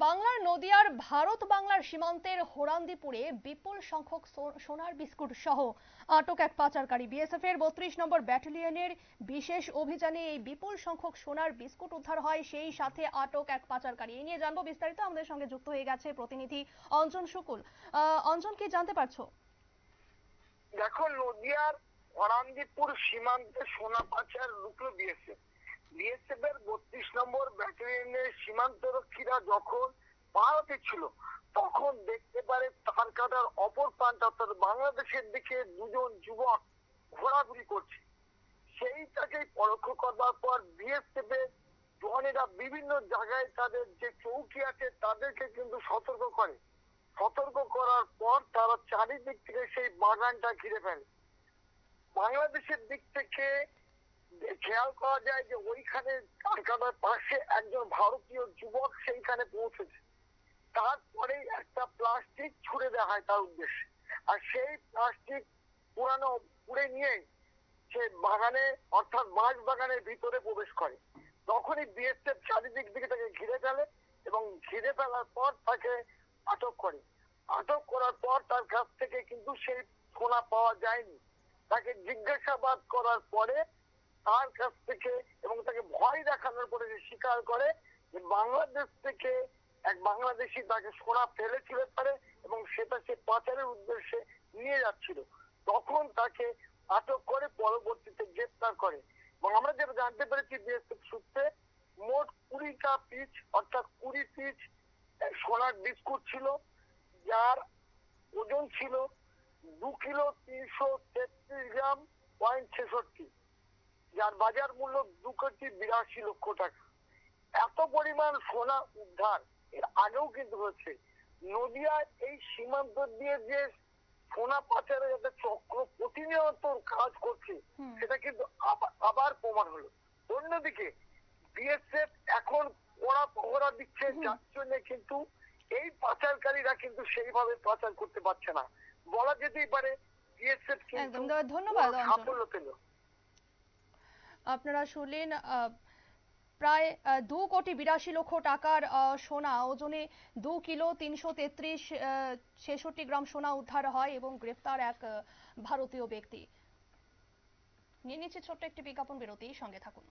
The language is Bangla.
বাংলার নদিয়ার ভারত বাংলার সীমান্তের হোরান্দিপুরে বিপুল সংখ্যক সোনার বিস্কুট সহ আটক এক পাচারকারী। বিএসএফ এর 32 নম্বর ব্যাটালিয়নের বিশেষ অভিযানে এই বিপুল সংখ্যক সোনার বিস্কুট উদ্ধার হয়, সেই সাথে আটক এক পাচারকারী। এই নিয়ে জানবো বিস্তারিত। আমাদের সঙ্গে যুক্ত হয়ে গেছে প্রতিনিধি অঞ্জন শুকুল। অঞ্জন, কি জানতে পারছো? দেখো, নদিয়ার হরান্দিপুর সীমান্তে সোনা পাচার রুখল বিএসএফ। বিএসএফ এর 32 নম্বর ব্যাটালিয়নের সীমান্তরক্ষীরা যখন পাহারাতে ছিল, তখন দেখতে পারে তার কাটার অপর প্রান্ত অর্থাৎ বাংলাদেশের দিকে দুজন যুবক ঘোরাঘুরি করছে। সেইটাকে পরোক্ষ করবার পর বিএসএফ এর জওয়ানেরা বিভিন্ন জায়গায় তাদের যে চৌকি আছে তাদেরকে কিন্তু সতর্ক করে। সতর্ক করার পর তারা চারিদিক থেকে সেই বাগানটা ঘিরে ফেলে। বাংলাদেশের দিক থেকে খেয়াল করা যায় যে ওইখানে কারখানার পাশে একজন ভারতীয় যুবক সেইখানে পৌঁছেছে। তারপরে একটা প্লাস্টিক ছুড়ে দেওয়া হয় তার উদ্দেশ্যে, আর সেই প্লাস্টিক পুড়ে নিয়ে সে বাগানে অর্থাৎ মাছ বাগানের ভিতরে প্রবেশ করে। তখনই বিএসএফ চারিদিক দিকে তাকে ঘিরে ফেলে এবং ঘিরে ফেলার পর তাকে আটক করে। আটক করার পর তার কাছ থেকে কিন্তু সেই সোনা পাওয়া যায়নি। তাকে জিজ্ঞাসাবাদ করার পরে তার কাছ থেকে এবং তাকে ভয় দেখানোর পরে সে স্বীকার করে যে বাংলাদেশ থেকে এক বাংলাদেশি তাকে সোনা ফেলেছিল পারে এবং সেটা সে পাচারের উদ্দেশ্যে নিয়ে যাচ্ছিল। তখন তাকে আটক করে পরবর্তীতে গ্রেপ্তার করে। এবং আমরা যেটা জানতে পেরেছি বিএসএফ সূত্রে, মোট 20টা পিস অর্থাৎ 20 পিস সোনার বিস্কুট ছিল, যার ওজন ছিল 2 কিলো 333 গ্রাম পয়েন্ট 66, যার বাজার মূল্য 2,82,00,000 টাকা। এত পরিমাণ সোনা উদ্ধার এর আগেও কিন্তু হচ্ছে। নদিয়ার এই সীমান্ত দিয়ে যে সোনা পাচারের একটা চক্র প্রতিনিয়ত কাজ করছে, সেটা কিন্তু আবার প্রমাণ হলো। অন্যদিকে বিএসএফ এখন কড়া পহরা দিচ্ছে, যার জন্য কিন্তু এই পাচারকারীরা কিন্তু সেইভাবে পাচার করতে পারছে না। বলা যেতেই পারে বিএসএফ কিন্তু ধন্যবাদ সাফল্য পেল। আপনারা শুনলেন প্রায় 2,82,00,000 টাকার সোনা, ওজনে 2 কিলো 333 গ্রাম সোনা উদ্ধার হয় এবং গ্রেফতার এক ভারতীয় ব্যক্তি। নিয়ে নিচ্ছে ছোট্ট একটি বিজ্ঞাপন বিরতি, সঙ্গে থাকুন।